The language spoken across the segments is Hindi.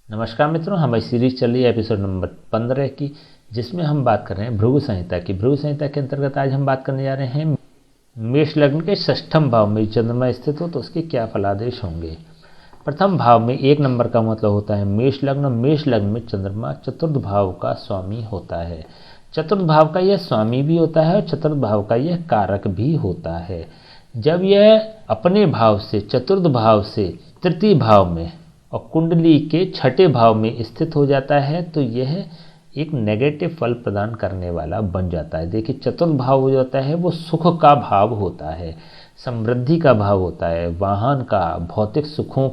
नमस्कार मित्रों, हमारी सीरीज चल रही है एपिसोड नंबर 15 की, जिसमें हम बात कर रहे हैं भृगु संहिता की। भृगु संहिता के अंतर्गत आज हम बात करने जा रहे हैं मेष लग्न के षष्ठम भाव में चंद्रमा स्थित हो तो उसके क्या फलादेश होंगे। प्रथम भाव में 1 नंबर का मतलब होता है मेष लग्न। मेष लग्न में चंद्रमा चतुर्थ भाव का स्वामी होता है। चतुर्थ भाव का यह स्वामी भी होता है और चतुर्थ भाव का यह कारक भी होता है। जब यह अपने भाव से चतुर्थ भाव से तृतीय भाव में और कुंडली के छठे भाव में स्थित हो जाता है तो यह एक नेगेटिव फल प्रदान करने वाला बन जाता है। देखिए, चतुर्थ भाव हो जाता है वो सुख का भाव होता है, समृद्धि का भाव होता है, वाहन का, भौतिक सुखों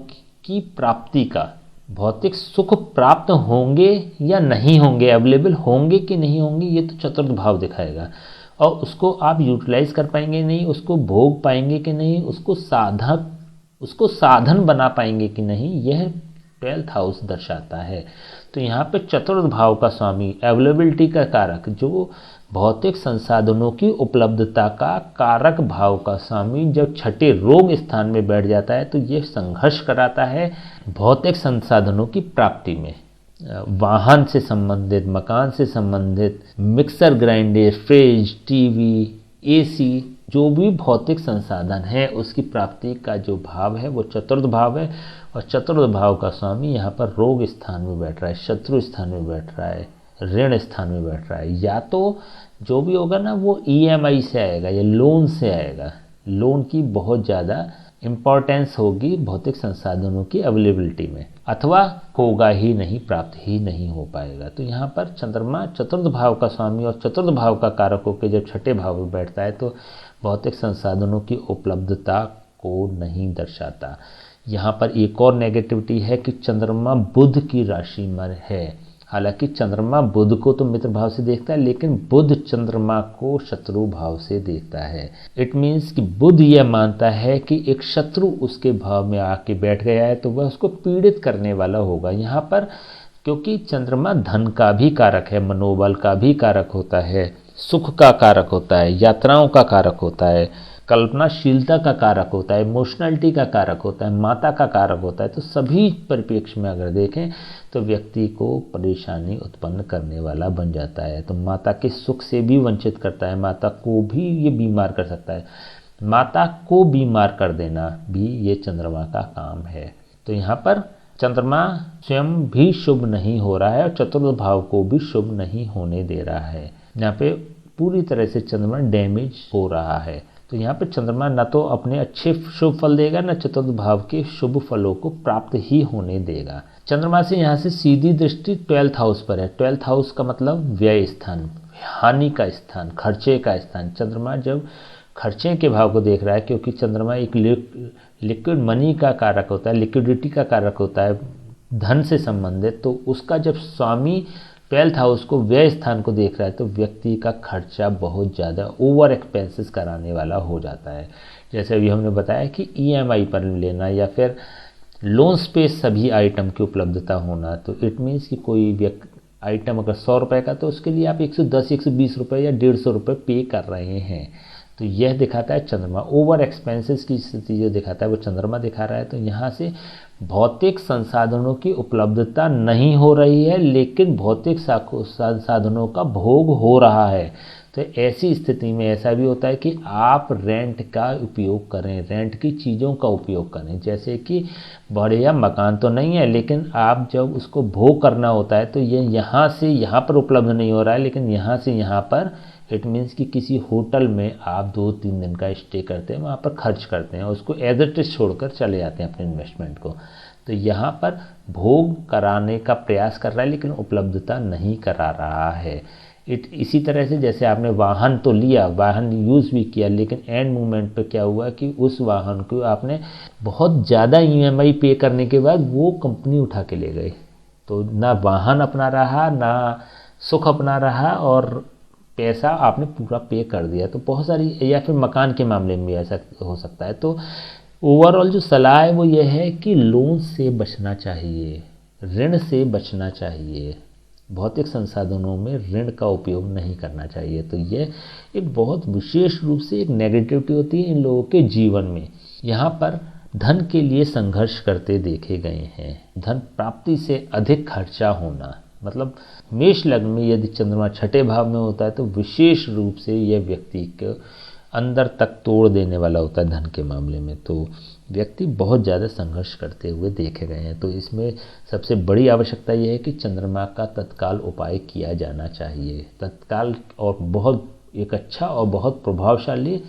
की प्राप्ति का। भौतिक सुख प्राप्त होंगे या नहीं होंगे, अवेलेबल होंगे कि नहीं होंगे, ये तो चतुर्थ भाव दिखाएगा। और उसको आप यूटिलाइज कर पाएंगे नहीं, उसको भोग पाएंगे कि नहीं, उसको साधन बना पाएंगे कि नहीं, यह 12th हाउस दर्शाता है। तो यहाँ पे चतुर्थ भाव का स्वामी, अवेलेबिलिटी का कारक, जो भौतिक संसाधनों की उपलब्धता का कारक भाव का स्वामी जब छठे रोग स्थान में बैठ जाता है तो यह संघर्ष कराता है भौतिक संसाधनों की प्राप्ति में। वाहन से संबंधित, मकान से संबंधित, mixer grinder, fridge, TV, AC, जो भी भौतिक संसाधन है उसकी प्राप्ति का जो भाव है वो चतुर्थ भाव है। और चतुर्थ भाव का स्वामी यहाँ पर रोग स्थान में बैठ रहा है, शत्रु स्थान में बैठ रहा है, ऋण स्थान में बैठ रहा है। या तो जो भी होगा ना वो ईएमआई से आएगा या लोन से आएगा। लोन की बहुत ज़्यादा इम्पॉर्टेंस होगी भौतिक संसाधनों की अवेलेबिलिटी में, अथवा होगा ही नहीं, प्राप्त ही नहीं हो पाएगा। तो यहाँ पर चंद्रमा चतुर्थ भाव का स्वामी और चतुर्थ भाव का कारक होकर जब छठे भाव में बैठता है तो भौतिक संसाधनों की उपलब्धता को नहीं दर्शाता। यहाँ पर एक और नेगेटिविटी है कि चंद्रमा बुध की राशि में है। हालांकि चंद्रमा बुध को तो मित्र भाव से देखता है, लेकिन बुध चंद्रमा को शत्रु भाव से देखता है। इट मीन्स कि बुध यह मानता है कि एक शत्रु उसके भाव में आके बैठ गया है तो वह उसको पीड़ित करने वाला होगा। यहाँ पर क्योंकि चंद्रमा धन का भी कारक है, मनोबल का भी कारक होता है, सुख का कारक होता है, यात्राओं का कारक होता है, कल्पनाशीलता का कारक होता है, इमोशनलिटी का कारक होता है, माता का कारक होता है। तो सभी परिप्रेक्ष्य में अगर देखें तो व्यक्ति को परेशानी उत्पन्न करने वाला बन जाता है। तो माता के सुख से भी वंचित करता है, माता को भी ये बीमार कर सकता है। माता को बीमार कर देना भी ये चंद्रमा का काम है। तो यहाँ पर चंद्रमा स्वयं भी शुभ नहीं हो रहा है और चतुर्थ भाव को भी शुभ नहीं होने दे रहा है। यहाँ पे पूरी तरह से चंद्रमा डैमेज हो रहा है। तो यहाँ पे चंद्रमा न तो अपने अच्छे शुभ फल देगा, न चतुर्थ भाव के शुभ फलों को प्राप्त ही होने देगा। चंद्रमा से यहाँ से सीधी दृष्टि 12th हाउस पर है। 12th हाउस का मतलब व्यय स्थान, हानि का स्थान, खर्चे का स्थान। चंद्रमा जब खर्चे के भाव को देख रहा है, क्योंकि चंद्रमा एक लिक्विड मनी का कारक होता है, लिक्विडिटी का कारक होता है, धन से संबंधित, तो उसका जब स्वामी 12th हाउस को, व्यय स्थान को देख रहा है तो व्यक्ति का खर्चा बहुत ज़्यादा ओवर एक्सपेंसेस कराने वाला हो जाता है। जैसे अभी हमने बताया कि ईएमआई पर लेना या फिर लोन्स पे सभी आइटम की उपलब्धता होना। तो इट मीन्स कि कोई आइटम अगर 100 रुपये का तो उसके लिए आप 110, 120 रुपये या 150 रुपये पे कर रहे हैं। तो यह दिखाता है चंद्रमा। ओवर एक्सपेंसेस की स्थिति जो दिखाता है वो चंद्रमा दिखा रहा है। तो यहाँ से भौतिक संसाधनों की उपलब्धता नहीं हो रही है, लेकिन भौतिक संसाधनों का भोग हो रहा है। तो ऐसी स्थिति में ऐसा भी होता है कि आप रेंट का उपयोग करें, रेंट की चीज़ों का उपयोग करें। जैसे कि बढ़िया मकान तो नहीं है, लेकिन आप जब उसको भोग करना होता है तो ये यहाँ से यहाँ पर उपलब्ध नहीं हो रहा है, लेकिन यहाँ से यहाँ पर, इट मीन्स कि किसी होटल में आप 2-3 दिन का स्टे करते हैं, वहाँ पर खर्च करते हैं, उसको एज इट इज छोड़कर चले जाते हैं अपने इन्वेस्टमेंट को। तो यहाँ पर भोग कराने का प्रयास कर रहा है लेकिन उपलब्धता नहीं करा रहा है। इसी तरह से जैसे आपने वाहन तो लिया, वाहन यूज़ भी किया, लेकिन एंड मोमेंट पे क्या हुआ कि उस वाहन को आपने बहुत ज़्यादा ईएमआई पे करने के बाद वो कंपनी उठा के ले गई। तो ना वाहन अपना रहा, ना सुख अपना रहा, और पैसा आपने पूरा पे कर दिया। तो बहुत सारी, या फिर मकान के मामले में भी ऐसा हो सकता है। तो ओवरऑल जो सलाह है वो ये है कि लोन से बचना चाहिए, ऋण से बचना चाहिए, भौतिक संसाधनों में ऋण का उपयोग नहीं करना चाहिए। तो ये एक बहुत विशेष रूप से एक नेगेटिविटी होती है इन लोगों के जीवन में। यहाँ पर धन के लिए संघर्ष करते देखे गए हैं। धन प्राप्ति से अधिक खर्चा होना, मतलब मेष लग्न में यदि चंद्रमा छठे भाव में होता है तो विशेष रूप से यह व्यक्ति के अंदर तक तोड़ देने वाला होता है। धन के मामले में तो व्यक्ति बहुत ज़्यादा संघर्ष करते हुए देखे गए हैं। तो इसमें सबसे बड़ी आवश्यकता यह है कि चंद्रमा का तत्काल उपाय किया जाना चाहिए। तत्काल और बहुत एक अच्छा और बहुत प्रभावशाली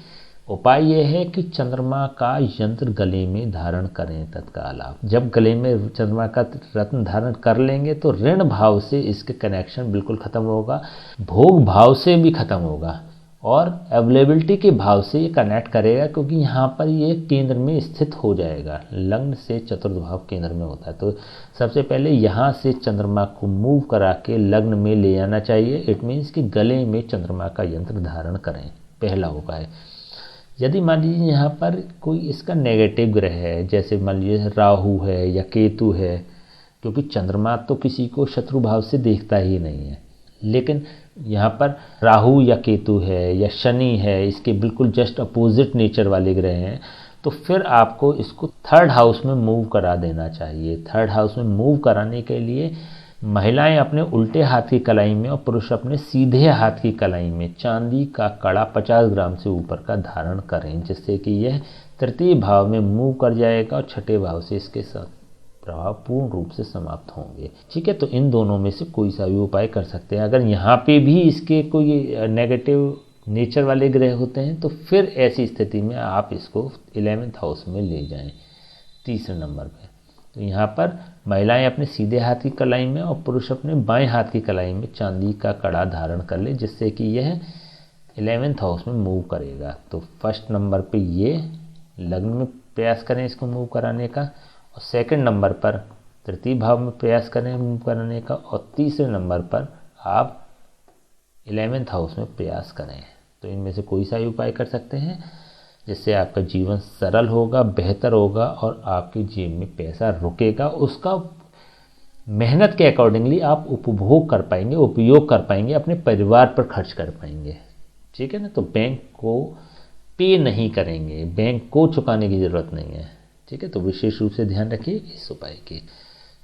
उपाय यह है कि चंद्रमा का यंत्र गले में धारण करें तत्काल। आप जब गले में चंद्रमा का रत्न धारण कर लेंगे तो ऋण भाव से इसके कनेक्शन बिल्कुल ख़त्म होगा, भोग भाव से भी ख़त्म होगा और अवेलेबिलिटी के भाव से ये कनेक्ट करेगा, क्योंकि यहाँ पर ये केंद्र में स्थित हो जाएगा। लग्न से चतुर्थ भाव केंद्र में होता है। तो सबसे पहले यहाँ से चंद्रमा को मूव करा के लग्न में ले आना चाहिए। इट मीन्स कि गले में चंद्रमा का यंत्र धारण करें, पहला उपाय। यदि मान लीजिए यहाँ पर कोई इसका नेगेटिव ग्रह है, जैसे मान लीजिए राहु है या केतु है, क्योंकि चंद्रमा तो किसी को शत्रु भाव से देखता ही नहीं है, लेकिन यहाँ पर राहु या केतु है या शनि है, इसके बिल्कुल जस्ट अपोजिट नेचर वाले ग्रह हैं, तो फिर आपको इसको थर्ड हाउस में मूव करा देना चाहिए। थर्ड हाउस में मूव कराने के लिए महिलाएं अपने उल्टे हाथ की कलाई में और पुरुष अपने सीधे हाथ की कलाई में चांदी का कड़ा 50 ग्राम से ऊपर का धारण करें, जिससे कि यह तृतीय भाव में मूव कर जाएगा और छठे भाव से इसके साथ प्रभाव पूर्ण रूप से समाप्त होंगे। ठीक है, तो इन दोनों में से कोई सा भी उपाय कर सकते हैं। अगर यहाँ पे भी इसके कोई नेगेटिव नेचर वाले ग्रह होते हैं तो फिर ऐसी स्थिति में आप इसको 11th हाउस में ले जाएं, तीसरे नंबर पे। तो यहाँ पर महिलाएं अपने सीधे हाथ की कलाई में और पुरुष अपने बाएं हाथ की कलाई में चांदी का कड़ा धारण कर ले, जिससे कि यह 11th हाउस में मूव करेगा। तो फर्स्ट नंबर पे ये लग्न में प्रयास करें इसको मूव कराने का, और सेकंड नंबर पर तृतीय भाव में प्रयास करें मूव कराने का, और तीसरे नंबर पर आप 11th हाउस में प्रयास करें। तो इनमें से कोई सा भी उपाय कर सकते हैं, जिससे आपका जीवन सरल होगा, बेहतर होगा और आपकी जेब में पैसा रुकेगा। उसका मेहनत के अकॉर्डिंगली आप उपभोग कर पाएंगे, उपयोग कर पाएंगे, अपने परिवार पर खर्च कर पाएंगे। ठीक है ना, तो बैंक को पे नहीं करेंगे, बैंक को चुकाने की ज़रूरत नहीं है। ठीक है, तो विशेष रूप से ध्यान रखिए इस उपाय की।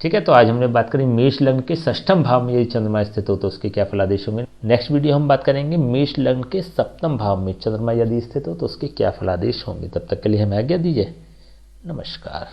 ठीक है, तो आज हमने बात करी मेष लग्न के षष्ठम भाव में यदि चंद्रमा स्थित हो तो उसके क्या फलादेश होंगे। नेक्स्ट वीडियो हम बात करेंगे मेष लग्न के सप्तम भाव में चंद्रमा यदि स्थित हो तो उसके क्या फलादेश होंगे। तब तक के लिए हमें आज्ञा दीजिए। नमस्कार।